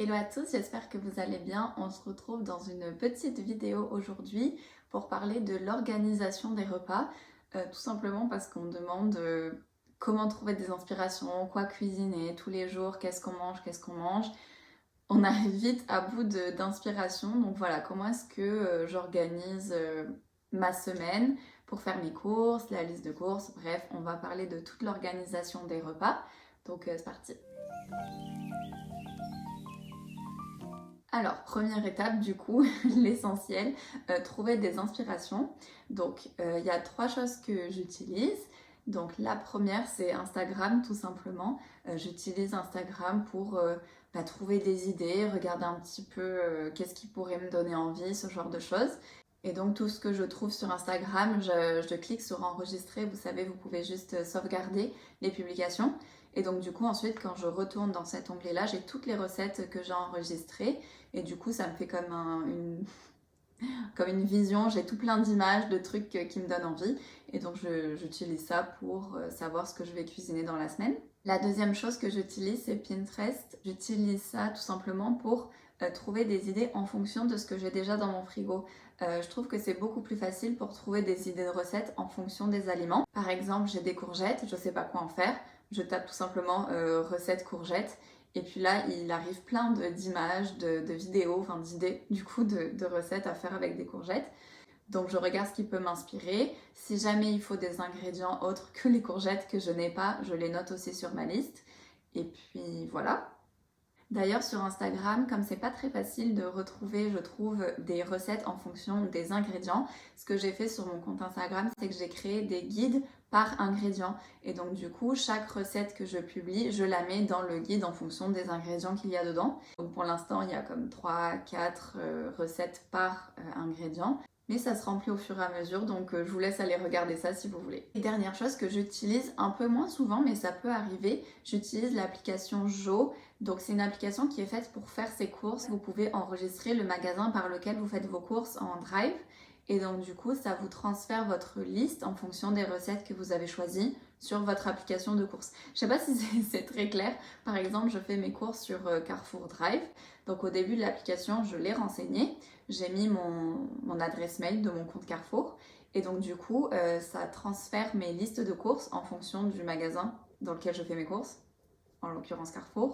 Hello à tous, j'espère que vous allez bien. On se retrouve dans une petite vidéo aujourd'hui pour parler de l'organisation des repas. Tout simplement parce qu'on me demande comment trouver des inspirations, quoi cuisiner tous les jours, qu'est-ce qu'on mange. On arrive vite à bout d'inspiration. Donc voilà, comment est-ce que j'organise ma semaine pour faire mes courses, la liste de courses. Bref, on va parler de toute l'organisation des repas. Donc c'est parti. Alors, première étape du coup, l'essentiel, trouver des inspirations. Donc, il y a trois choses que j'utilise. Donc, la première, c'est Instagram tout simplement. J'utilise Instagram pour trouver des idées, regarder un petit peu qu'est-ce qui pourrait me donner envie, ce genre de choses. Et donc, tout ce que je trouve sur Instagram, je clique sur enregistrer. Vous savez, vous pouvez juste sauvegarder les publications. Et donc, du coup, ensuite, quand je retourne dans cet onglet-là, j'ai toutes les recettes que j'ai enregistrées. Et du coup, ça me fait comme comme une vision. J'ai tout plein d'images, de trucs qui me donnent envie. Et donc, j'utilise ça pour savoir ce que je vais cuisiner dans la semaine. La deuxième chose que j'utilise, c'est Pinterest. J'utilise ça tout simplement pour trouver des idées en fonction de ce que j'ai déjà dans mon frigo. Je trouve que c'est beaucoup plus facile pour trouver des idées de recettes en fonction des aliments. Par exemple, j'ai des courgettes, je sais pas quoi en faire. Je tape tout simplement recette courgettes. Et puis là, il arrive plein d'images, de vidéos, enfin d'idées du coup de recettes à faire avec des courgettes. Donc je regarde ce qui peut m'inspirer. Si jamais il faut des ingrédients autres que les courgettes que je n'ai pas, je les note aussi sur ma liste. Et puis voilà. D'ailleurs sur Instagram, comme c'est pas très facile de retrouver, je trouve, des recettes en fonction des ingrédients, ce que j'ai fait sur mon compte Instagram, c'est que j'ai créé des guides par ingrédient. Et donc du coup, chaque recette que je publie, je la mets dans le guide en fonction des ingrédients qu'il y a dedans. Donc pour l'instant, il y a comme 3-4 recettes par ingrédient. Mais ça se remplit au fur et à mesure, donc je vous laisse aller regarder ça si vous voulez. Et dernière chose que j'utilise un peu moins souvent, mais ça peut arriver, j'utilise l'application Jo. Donc c'est une application qui est faite pour faire ses courses. Vous pouvez enregistrer le magasin par lequel vous faites vos courses en Drive. Et donc du coup, ça vous transfère votre liste en fonction des recettes que vous avez choisies sur votre application de courses. Je sais pas si c'est très clair. Par exemple, je fais mes courses sur Carrefour Drive. Donc au début de l'application, je l'ai renseigné. J'ai mis mon adresse mail de mon compte Carrefour. Et donc du coup, ça transfère mes listes de courses en fonction du magasin dans lequel je fais mes courses, en l'occurrence Carrefour.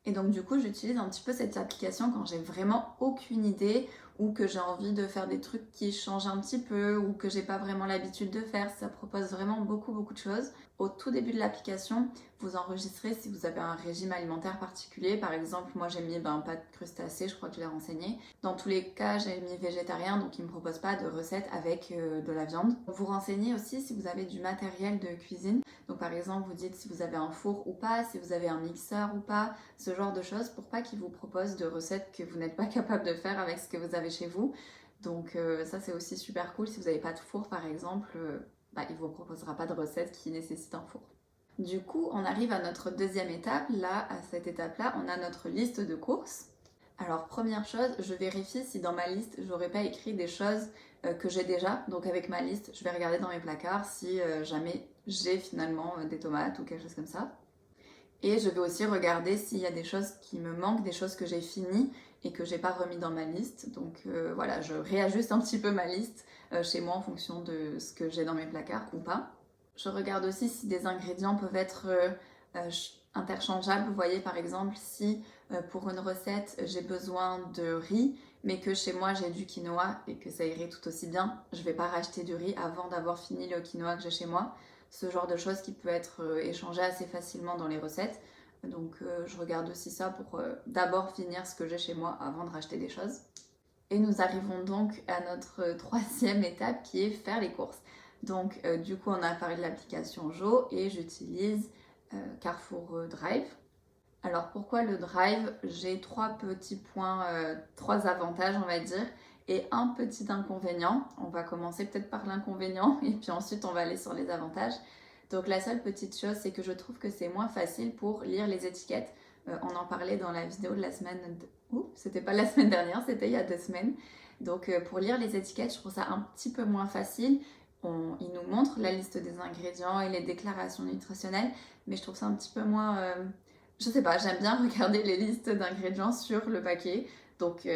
Et donc du coup, j'utilise un petit peu cette application quand j'ai vraiment aucune idée ou que j'ai envie de faire des trucs qui changent un petit peu ou que j'ai pas vraiment l'habitude de faire. Ça propose vraiment beaucoup de choses. Au tout début de l'application, vous enregistrez si vous avez un régime alimentaire particulier. Par exemple, moi j'ai mis pas de crustacés, je crois que je l'ai renseigné. Dans tous les cas, j'ai mis végétarien, donc il ne me propose pas de recettes avec de la viande. Vous renseignez aussi si vous avez du matériel de cuisine. Donc par exemple, vous dites si vous avez un four ou pas, si vous avez un mixeur ou pas, ce genre de choses pour pas qu'ils vous proposent de recettes que vous n'êtes pas capable de faire avec ce que vous avez chez vous. Donc ça c'est aussi super cool. Si vous n'avez pas de four par exemple, il ne vous proposera pas de recettes qui nécessitent un four. Du coup, on arrive à notre deuxième étape. Là, à cette étape-là, on a notre liste de courses. Alors, première chose, je vérifie si dans ma liste, j'aurais pas écrit des choses que j'ai déjà. Donc, avec ma liste, je vais regarder dans mes placards si jamais j'ai finalement des tomates ou quelque chose comme ça. Et je vais aussi regarder s'il y a des choses qui me manquent, des choses que j'ai finies et que j'ai pas remis dans ma liste. Donc voilà, je réajuste un petit peu ma liste chez moi en fonction de ce que j'ai dans mes placards ou pas. Je regarde aussi si des ingrédients peuvent être interchangeables. Vous voyez par exemple si pour une recette j'ai besoin de riz mais que chez moi j'ai du quinoa et que ça irait tout aussi bien, je vais pas racheter du riz avant d'avoir fini le quinoa que j'ai chez moi. Ce genre de choses qui peut être échangé assez facilement dans les recettes. Donc je regarde aussi ça pour d'abord finir ce que j'ai chez moi avant de racheter des choses. Et nous arrivons donc à notre troisième étape qui est faire les courses. Donc du coup on a parlé de l'application Jo et j'utilise Carrefour Drive. Alors pourquoi le Drive? J'ai trois petits points, trois avantages on va dire et un petit inconvénient. On va commencer peut-être par l'inconvénient et puis ensuite on va aller sur les avantages. Donc la seule petite chose c'est que je trouve que c'est moins facile pour lire les étiquettes. On en parlait dans la vidéo de la semaine... Ouh, c'était pas la semaine dernière, c'était il y a 2 semaines. Donc pour lire les étiquettes, je trouve ça un petit peu moins facile. Il nous montre la liste des ingrédients et les déclarations nutritionnelles, mais je trouve ça un petit peu moins Je sais pas, j'aime bien regarder les listes d'ingrédients sur le paquet, donc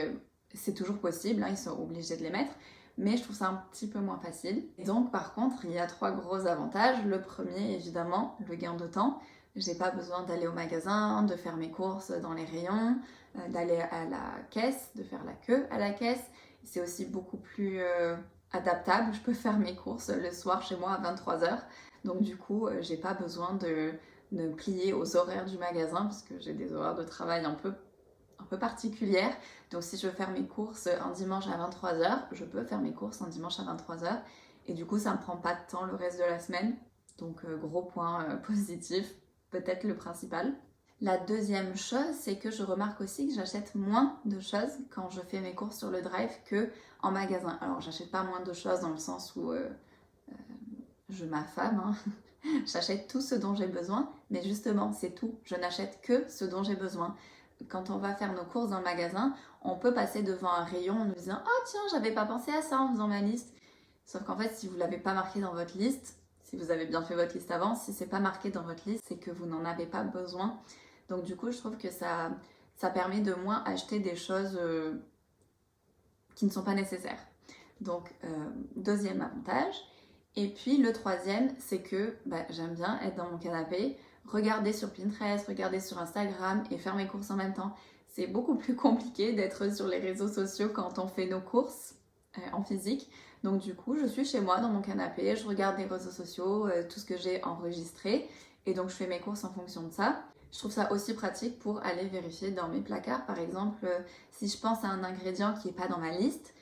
c'est toujours possible, hein, ils sont obligés de les mettre, mais je trouve ça un petit peu moins facile. Et donc par contre, il y a 3 gros avantages. Le premier, évidemment, le gain de temps. J'ai pas besoin d'aller au magasin, de faire mes courses dans les rayons, d'aller à la caisse, de faire la queue à la caisse. C'est aussi beaucoup plus adaptable. Je peux faire mes courses le soir chez moi à 23 h. Donc du coup, j'ai pas besoin de me plier aux horaires du magasin parce que j'ai des horaires de travail un peu particulières. Donc si je veux faire mes courses un dimanche à 23 h, je peux faire mes courses un dimanche à 23 h. Et du coup, ça ne me prend pas de temps le reste de la semaine. Donc gros point positif, peut-être le principal. La deuxième chose, c'est que je remarque aussi que j'achète moins de choses quand je fais mes courses sur le drive que en magasin. Alors j'achète pas moins de choses dans le sens où je m'affame, hein. J'achète tout ce dont j'ai besoin, mais justement, c'est tout. Je n'achète que ce dont j'ai besoin. Quand on va faire nos courses dans le magasin, on peut passer devant un rayon en nous disant «Oh tiens, j'avais pas pensé à ça en faisant ma liste». Sauf qu'en fait, si vous l'avez pas marqué dans votre liste, si vous avez bien fait votre liste avant, si c'est pas marqué dans votre liste, c'est que vous n'en avez pas besoin. Donc du coup, je trouve que ça permet de moins acheter des choses qui ne sont pas nécessaires. Donc, deuxième avantage. Et puis le troisième, c'est que j'aime bien être dans mon canapé, regarder sur Pinterest, regarder sur Instagram et faire mes courses en même temps. C'est beaucoup plus compliqué d'être sur les réseaux sociaux quand on fait nos courses en physique. Donc du coup, je suis chez moi dans mon canapé, je regarde les réseaux sociaux, tout ce que j'ai enregistré, et donc je fais mes courses en fonction de ça. Je trouve ça aussi pratique pour aller vérifier dans mes placards. Par exemple, si je pense à un ingrédient qui n'est pas dans ma liste,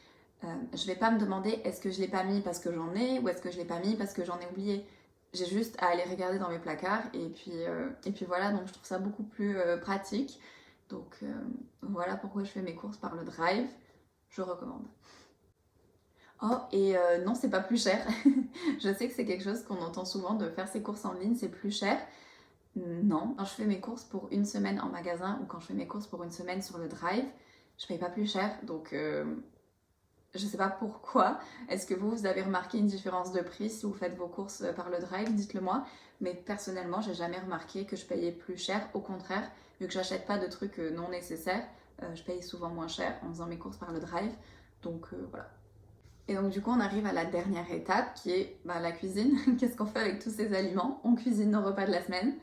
je vais pas me demander est-ce que je l'ai pas mis parce que j'en ai ou est-ce que je l'ai pas mis parce que j'en ai oublié. J'ai juste à aller regarder dans mes placards et puis voilà, donc je trouve ça beaucoup plus pratique. Donc voilà pourquoi je fais mes courses par le drive, je recommande. Oh, et non, c'est pas plus cher. Je sais que c'est quelque chose qu'on entend souvent, de faire ses courses en ligne, c'est plus cher. Non, quand je fais mes courses pour une semaine en magasin ou quand je fais mes courses pour une semaine sur le drive, je paye pas plus cher. Donc je sais pas pourquoi. Est-ce que vous avez remarqué une différence de prix si vous faites vos courses par le drive? Dites-le moi. Mais personnellement, j'ai jamais remarqué que je payais plus cher. Au contraire, vu que j'achète pas de trucs non nécessaires, je paye souvent moins cher en faisant mes courses par le drive. Donc voilà. Et donc du coup, on arrive à la dernière étape qui est la cuisine. Qu'est-ce qu'on fait avec tous ces aliments? On cuisine nos repas de la semaine.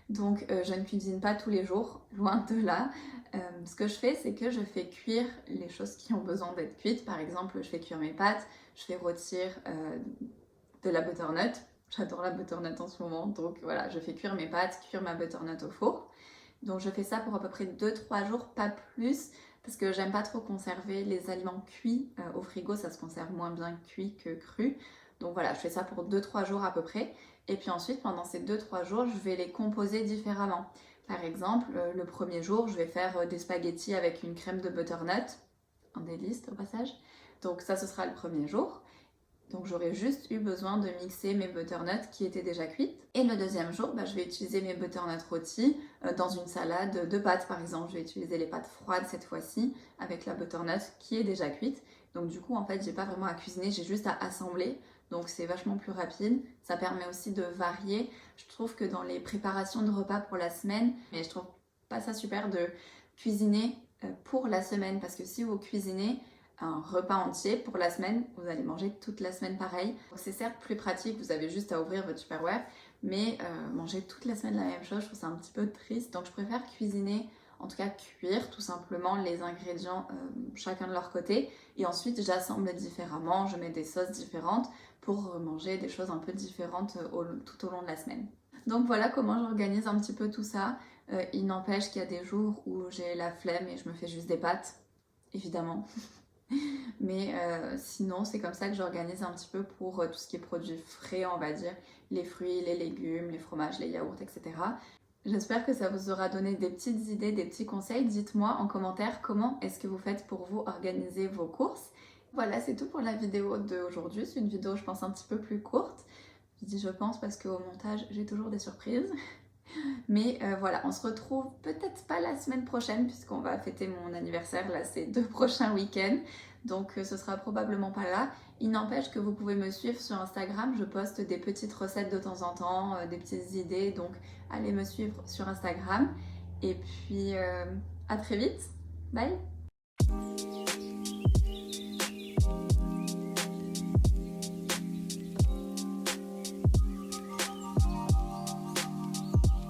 Donc je ne cuisine pas tous les jours, loin de là. Ce que je fais, c'est que je fais cuire les choses qui ont besoin d'être cuites. Par exemple, je fais cuire mes pâtes, je fais rôtir de la butternut. J'adore la butternut en ce moment, donc voilà, je fais cuire mes pâtes, cuire ma butternut au four. Donc je fais ça pour à peu près 2-3 jours, pas plus, parce que j'aime pas trop conserver les aliments cuits au frigo, ça se conserve moins bien cuit que cru. Donc voilà, je fais ça pour 2-3 jours à peu près. Et puis ensuite, pendant ces 2-3 jours, je vais les composer différemment. Par exemple, le premier jour, je vais faire des spaghettis avec une crème de butternut, un délice au passage. Donc ça, ce sera le premier jour. Donc j'aurais juste eu besoin de mixer mes butternuts qui étaient déjà cuites. Et le deuxième jour, je vais utiliser mes butternuts rôtis dans une salade de pâtes par exemple. Je vais utiliser les pâtes froides cette fois-ci avec la butternut qui est déjà cuite. Donc du coup en fait j'ai pas vraiment à cuisiner, j'ai juste à assembler. Donc c'est vachement plus rapide. Ça permet aussi de varier. Je trouve que dans les préparations de repas pour la semaine, mais je trouve pas ça super de cuisiner pour la semaine parce que si vous cuisinez un repas entier pour la semaine, vous allez manger toute la semaine pareil. Donc c'est certes plus pratique, vous avez juste à ouvrir votre Tupperware, mais manger toute la semaine la même chose, je trouve ça un petit peu triste. Donc je préfère cuisiner, en tout cas cuire tout simplement les ingrédients chacun de leur côté. Et ensuite j'assemble différemment, je mets des sauces différentes pour manger des choses un peu différentes tout au long de la semaine. Donc voilà comment j'organise un petit peu tout ça. Il n'empêche qu'il y a des jours où j'ai la flemme et je me fais juste des pâtes, évidemment. Mais sinon, c'est comme ça que j'organise un petit peu pour tout ce qui est produits frais, on va dire, les fruits, les légumes, les fromages, les yaourts, etc. J'espère que ça vous aura donné des petites idées, des petits conseils. Dites-moi en commentaire comment est-ce que vous faites pour vous organiser vos courses. Voilà, c'est tout pour la vidéo d'aujourd'hui. C'est une vidéo, je pense, un petit peu plus courte. Je dis je pense parce qu'au montage, j'ai toujours des surprises. Mais voilà, on se retrouve peut-être pas la semaine prochaine puisqu'on va fêter mon anniversaire là ces 2 prochains week-ends. Donc ce sera probablement pas là. Il n'empêche que vous pouvez me suivre sur Instagram. Je poste des petites recettes de temps en temps, des petites idées. Donc allez me suivre sur Instagram. Et puis à très vite. Bye!